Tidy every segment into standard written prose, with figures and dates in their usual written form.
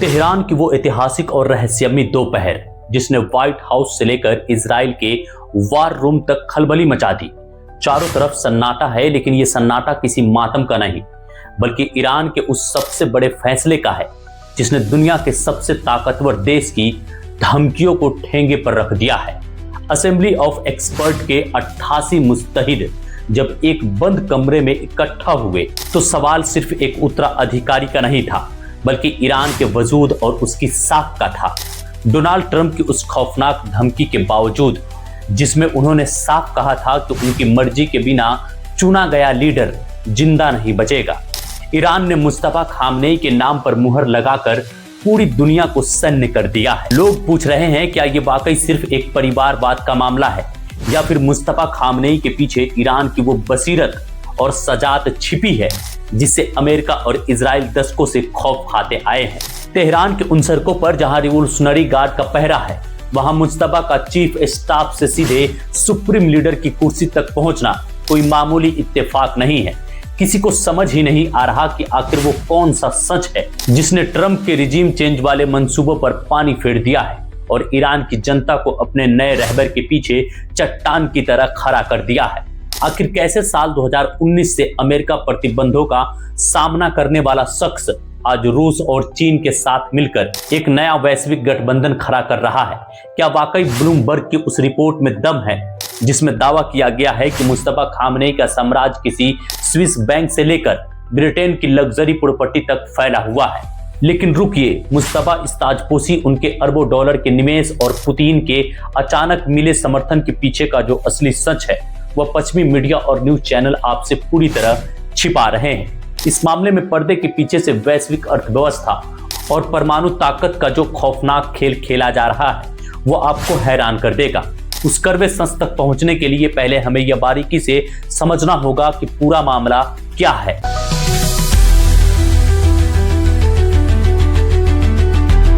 Tehran की वो ऐतिहासिक और रहस्यमयी दोपहर जिसने व्हाइट हाउस से लेकर इजराइल के वार रूम तक खलबली मचा दी। चारों तरफ सन्नाटा है, लेकिन ये सन्नाटा किसी मातम का नहीं, बल्कि ईरान के उस सबसे बड़े फैसले का है जिसने दुनिया के सबसे ताकतवर देश की धमकियों को ठेंगे पर रख दिया है। असेंबली ऑफ एक्सपर्ट के 88 मुस्तहिद जब एक बंद कमरे में इकट्ठा हुए तो सवाल सिर्फ एक उत्तराधिकारी का नहीं था, बल्कि ईरान के वजूद और उसकी साख का था। डोनाल्ड ट्रंप की उस खौफनाक धमकी के बावजूद, जिसमें उन्होंने साफ कहा था कि उनकी मर्जी के बिना चुना गया लीडर जिंदा नहीं बचेगा, ईरान ने मुस्तफा खामनेई के नाम पर मुहर लगाकर पूरी दुनिया को सन्न कर दिया है। लोग पूछ रहे हैं, क्या ये वाकई सिर्फ एक परिवारवाद का मामला है या फिर मुस्तफा खामनेई के पीछे ईरान की वो बसीरत और सजात छिपी है जिससे अमेरिका और इजराइल दशकों से खौफ खाते आए हैं। तेहरान के उन सड़कों पर जहां रिवोल्यूशनरी गार्ड का पहरा है, वहां मुस्तफा का चीफ स्टाफ से सीधे सुप्रीम लीडर की कुर्सी तक पहुंचना कोई मामूली इत्तेफाक नहीं है। किसी को समझ ही नहीं आ रहा कि आखिर वो कौन सा सच है जिसने ट्रंप के रिजीम चेंज वाले मंसूबों पर पानी फेर दिया है और ईरान की जनता को अपने नए रहबर के पीछे चट्टान की तरह खड़ा कर दिया है। आखिर कैसे साल 2019 से अमेरिका प्रतिबंधों का सामना करने वाला शख्स आज रूस और चीन के साथ मिलकर एक नया वैश्विक गठबंधन खड़ा कर रहा है? क्या वाकई ब्लूमबर्ग की उस रिपोर्ट में दम है जिसमें दावा किया गया है कि मुस्तफा खामनेई का साम्राज्य किसी स्विस बैंक से लेकर ब्रिटेन की लग्जरी प्रॉपर्टी तक फैला हुआ है? लेकिन रुकिए, मुस्तफा इस ताजपोशी, उनके अरबों डॉलर के निवेश और पुतिन के अचानक मिले समर्थन के पीछे का जो असली सच है वह पश्चिमी मीडिया और न्यूज चैनल आपसे पूरी तरह छिपा रहे हैं। इस मामले में पर्दे के पीछे से वैश्विक अर्थव्यवस्था और परमाणु ताकत का जो खौफनाक खेल खेला जा रहा है वो आपको हैरान कर देगा। उस कड़वे सच तक पहुंचने के लिए पहले हमें यह बारीकी से समझना होगा कि पूरा मामला क्या है।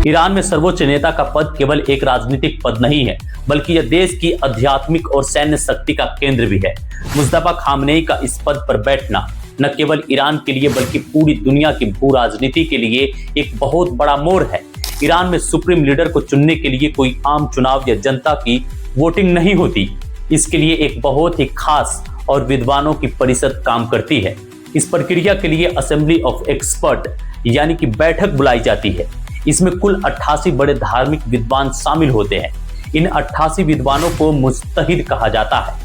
ईरान में सर्वोच्च नेता का पद केवल एक राजनीतिक पद नहीं है, बल्कि यह देश की आध्यात्मिक और सैन्य शक्ति का केंद्र भी है। मुस्तफा खामनेई का इस पद पर बैठना न केवल ईरान के लिए बल्कि पूरी दुनिया की भू राजनीति के लिए एक बहुत बड़ा मोड़ है। ईरान में सुप्रीम लीडर को चुनने के लिए कोई आम चुनाव या जनता की वोटिंग नहीं होती। इसके लिए एक बहुत ही खास और विद्वानों की परिषद काम करती है। इस प्रक्रिया के लिए असेंबली ऑफ एक्सपर्ट यानी कि बैठक बुलाई जाती है। इसमें कुल 88 बड़े धार्मिक विद्वान शामिल होते हैं। इन 88 विद्वानों को मुस्तहिद कहा जाता है।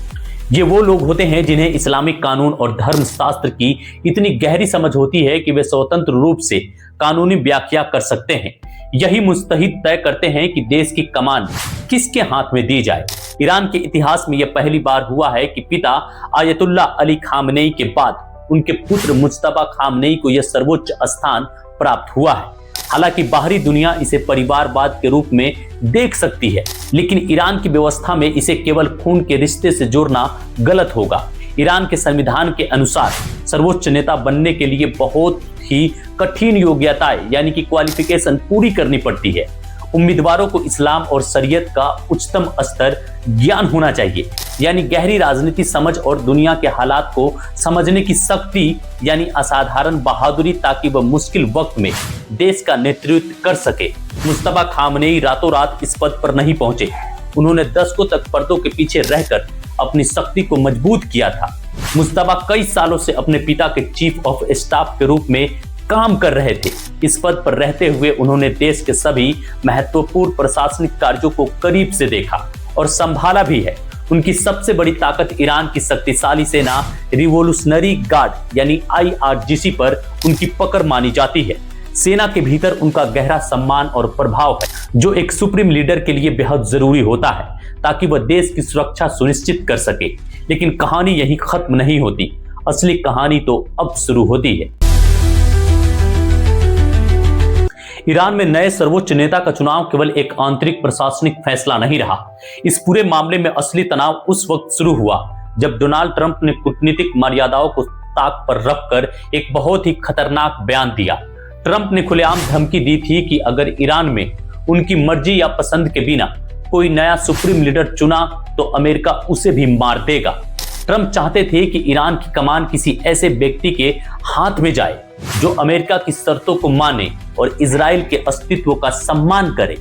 ये वो लोग होते हैं जिन्हें इस्लामिक कानून और धर्मशास्त्र की इतनी गहरी समझ होती है कि वे स्वतंत्र रूप से कानूनी व्याख्या कर सकते हैं। यही मुस्तहिद तय करते हैं कि देश की कमान किसके हाथ में दी जाए। ईरान के इतिहास में यह पहली बार हुआ है कि पिता आयतुल्लाह अली खामनेई के बाद उनके पुत्र मुस्तफा खामनेई को यह सर्वोच्च स्थान प्राप्त हुआ है। हालांकि बाहरी दुनिया इसे परिवारवाद के रूप में देख सकती है, लेकिन ईरान की व्यवस्था में इसे केवल खून के रिश्ते से जोड़ना गलत होगा। ईरान के संविधान के अनुसार सर्वोच्च नेता बनने के लिए बहुत ही कठिन योग्यताएं यानी कि क्वालिफिकेशन पूरी करनी पड़ती है। उम्मीदवारों को इस्लाम और शरीयत का उच्चतम स्तर ज्ञान होना चाहिए, यानी गहरी राजनीति समझ और दुनिया के हालात को समझने की शक्ति यानी असाधारण बहादुरी, ताकि वह मुश्किल वक्त में देश का नेतृत्व कर सके। मुस्तफा खामनेई रातों रात इस पद पर नहीं पहुंचे। उन्होंने दशकों तक पर्दों के पीछे रहकर अपनी शक्ति को मजबूत किया था। मुस्तफा कई सालों से अपने पिता के चीफ ऑफ स्टाफ के रूप में काम कर रहे थे। इस पद पर रहते हुए उन्होंने देश के सभी महत्वपूर्ण प्रशासनिक कार्यों को करीब से देखा और संभाला भी है। उनकी सबसे बड़ी ताकत ईरान की शक्तिशाली सेना रिवोल्यूशनरी गार्ड यानी IRGC पर उनकी पकड़ मानी जाती है। सेना के भीतर उनका गहरा सम्मान और प्रभाव है, जो एक सुप्रीम लीडर के लिए बेहद जरूरी होता है ताकि वह देश की सुरक्षा सुनिश्चित कर सके। लेकिन कहानी यही खत्म नहीं होती। असली कहानी तो अब शुरू होती है। ईरान में नए सर्वोच्च नेता का चुनाव केवल एक आंतरिक प्रशासनिक फैसला नहीं रहा। इस पूरे मामले में असली तनाव उस वक्त शुरू हुआ जब डोनाल्ड ट्रंप ने कूटनीतिक मर्यादाओं को ताक पर रखकर एक बहुत ही खतरनाक बयान दिया। ट्रंप ने खुलेआम धमकी दी थी कि अगर ईरान में उनकी मर्जी या पसंद के बिना कोई नया सुप्रीम लीडर चुना तो अमेरिका उसे भी मार देगा। ट्रंप चाहते थे कि ईरान की कमान किसी ऐसे व्यक्ति के हाथ में जाए जो अमेरिका की शर्तों को माने और इजराइल के अस्तित्व का सम्मान करे।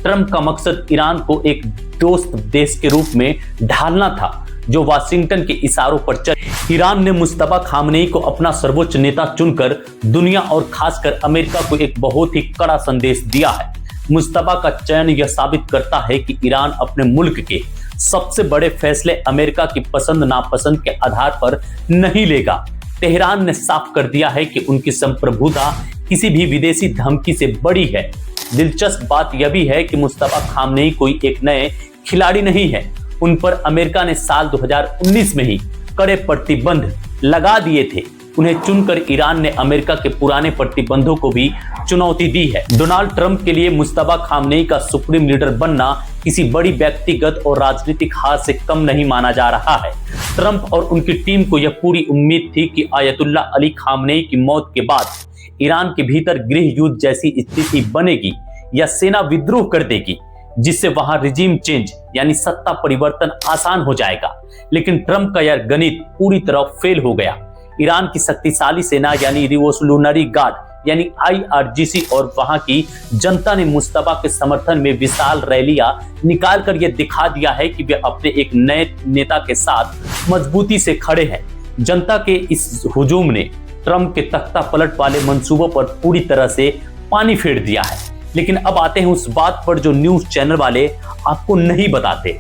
ट्रंप का मकसद ईरान को एक दोस्त देश के रूप में ढालना था जो वाशिंगटन के इशारों पर चले। ईरान ने मुस्तफा खामनेई को अपना सर्वोच्च नेता चुनकर दुनिया और खासकर अमेरिका को एक बहुत ही कड़ा संदेश दिया है। मुस्तफा का चयन यह साबित करता है कि ईरान अपने मुल्क के सबसे बड़े फैसले अमेरिका की पसंद नापसंद के आधार पर नहीं लेगा। तेहरान ने साफ कर दिया है कि उनकी संप्रभुता किसी भी विदेशी धमकी से बड़ी है। दिलचस्प बात यह भी है कि मुस्तफा खामनेई कोई एक नए खिलाड़ी नहीं है। उन पर अमेरिका ने साल 2019 में ही कड़े प्रतिबंध लगा दिए थे। उन्हें चुनकर ईरान ने अमेरिका के पुराने प्रतिबंधों को भी चुनौती दी है। डोनाल्ड ट्रंप के लिए मुस्तफा खामनेई का सुप्रीम लीडर बनना किसी बड़ी व्यक्तिगत और राजनीतिक हार से कम नहीं माना जा रहा है। ट्रंप और उनकी टीम को यह पूरी उम्मीद थी कि आयतुल्ला अली खामनेई की मौत के बाद ईरान के भीतर गृह युद्ध जैसी स्थिति बनेगी या सेना विद्रोह कर देगी, जिससे वहां रिजीम चेंज यानी सत्ता परिवर्तन आसान हो जाएगा। लेकिन ट्रंप का यह गणित पूरी तरह फेल हो गया। ईरान की शक्तिशाली सेना यानी रिवोल्यूशनरी गार्ड यानी IRGC और वहां की जनता ने मुस्तफा के समर्थन में विशाल रैलियां निकालकर यह दिखा दिया है कि वे अपने एक नए नेता के साथ मजबूती से खड़े हैं। जनता के इस हुजूम ने ट्रंप के तख्ता पलट वाले मंसूबों पर पूरी तरह से पानी फेर दिया है। लेकिन अब आते हैं उस बात पर जो न्यूज चैनल वाले आपको नहीं बताते।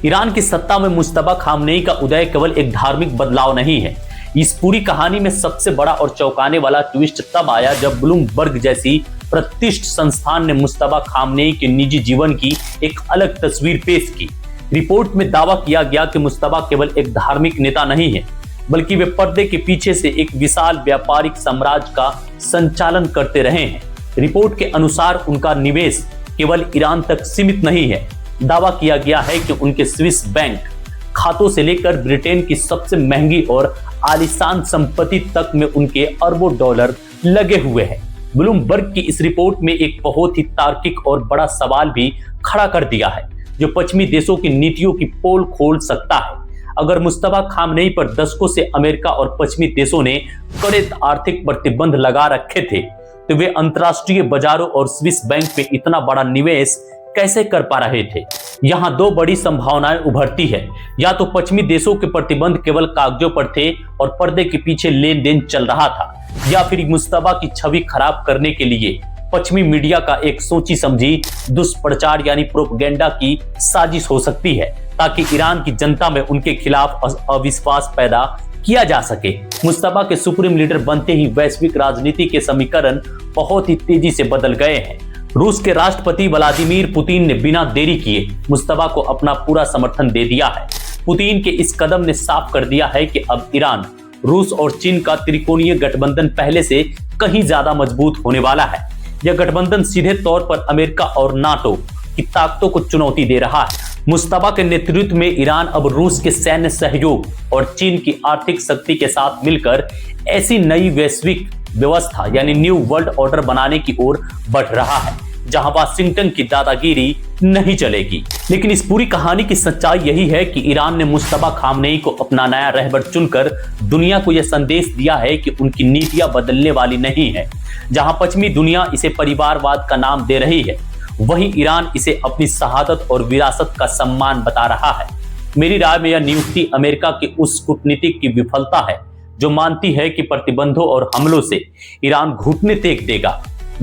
ईरान की सत्ता में मुस्तफा खामनेई का उदय केवल एक धार्मिक बदलाव नहीं है। इस पूरी कहानी में सबसे बड़ा और चौंकाने वाला ट्विस्ट तब आया जब ब्लूमबर्ग जैसी प्रतिष्ठित संस्थान ने मुस्तफा खामनेई के निजी जीवन की एक अलग तस्वीर पेश की। रिपोर्ट में दावा किया गया कि मुस्तफा केवल एक धार्मिक नेता नहीं है, बल्कि वे पर्दे के पीछे से एक विशाल व्यापारिक साम्राज्य का संचालन करते रहे हैं। रिपोर्ट के अनुसार उनका निवेश केवल ईरान तक सीमित नहीं है। दावा किया गया है कि उनके स्विस बैंक खातों से लेकर ब्रिटेन की सबसे महंगी और आलीशान संपत्ति तक में उनके अरबों डॉलर लगे हुए हैं। ब्लूमबर्ग की इस रिपोर्ट में एक बहुत ही तार्किक और बड़ा सवाल भी खड़ा कर दिया है, जो पश्चिमी देशों की नीतियों की पोल खोल सकता है। अगर मुस्तफा खामनेई पर दशकों से अमेरिका और पश्चिमी देशों ने कड़े आर्थिक प्रतिबंध लगा रखे थे, तो वे अंतर्राष्ट्रीय बाजारों और स्विस बैंक में इतना बड़ा निवेश कैसे कर पा रहे थे। यहाँ दो बड़ी संभावनाएं उभरती है। या तो पश्चिमी देशों के प्रतिबंध केवल कागजों पर थे और पर्दे के पीछे लेन देन चल रहा था, या फिर मुस्तफा की छवि खराब करने के लिए पश्चिमी मीडिया का एक सोची समझी दुष्प्रचार यानी प्रोपेगेंडा की साजिश हो सकती है, ताकि ईरान की जनता में उनके खिलाफ अविश्वास पैदा किया जा सके। मुस्तफा के सुप्रीम लीडर बनते ही वैश्विक राजनीति के समीकरण बहुत ही तेजी से बदल गए हैं। रूस के राष्ट्रपति व्लादिमीर पुतिन ने बिना देरी किए मुस्तफा को अपना पूरा समर्थन दे दिया है। पुतिन के इस कदम ने साफ कर दिया है कि अब ईरान, रूस और चीन का त्रिकोणीय गठबंधन पहले से कहीं ज्यादा मजबूत होने वाला है। यह गठबंधन सीधे तौर पर अमेरिका और नाटो की ताकतों को चुनौती दे रहा है। मुस्तफा के नेतृत्व में ईरान अब रूस के सैन्य सहयोग और चीन की आर्थिक शक्ति के साथ मिलकर ऐसी नई वैश्विक व्यवस्था यानी न्यू वर्ल्ड ऑर्डर बनाने की ओर बढ़ रहा है, जहां वाशिंगटन की दादागिरी नहीं चलेगी। लेकिन इस पूरी कहानी की सच्चाई यही है कि ईरान ने मुस्तफा खामनेई को अपना नया रहबर चुनकर दुनिया को यह संदेश दिया है कि उनकी नीतियां बदलने वाली नहीं है। जहां पश्चिमी दुनिया इसे परिवारवाद का नाम दे रही है, वहीं ईरान इसे अपनी शहादत और विरासत का सम्मान बता रहा है। मेरी राय में यह नियुक्ति अमेरिका की उस कूटनीति की विफलता है जो मानती है कि प्रतिबंधों और हमलों से ईरान घुटने टेक देगा,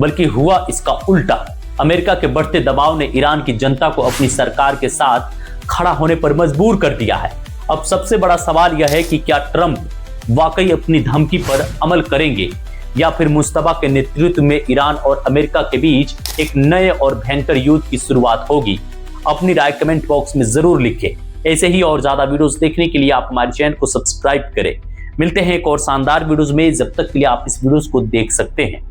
बल्कि हुआ इसका उल्टा। अमेरिका के बढ़ते दबाव ने ईरान की जनता को अपनी सरकार के साथ खड़ा होने पर मजबूर कर दिया है। अब सबसे बड़ा सवाल यह है कि क्या ट्रंप वाकई अपनी धमकी पर अमल करेंगे, या फिर मुस्तफा के नेतृत्व में ईरान और अमेरिका के बीच एक नए और भयंकर युद्ध की शुरुआत होगी। अपनी राय कमेंट बॉक्स में जरूर लिखें। ऐसे ही और ज्यादा वीडियोस देखने के लिए आप हमारे चैनल को सब्सक्राइब करें। मिलते हैं एक और शानदार वीडियोस में, जब तक के लिए आप इस वीडियोस को देख सकते हैं।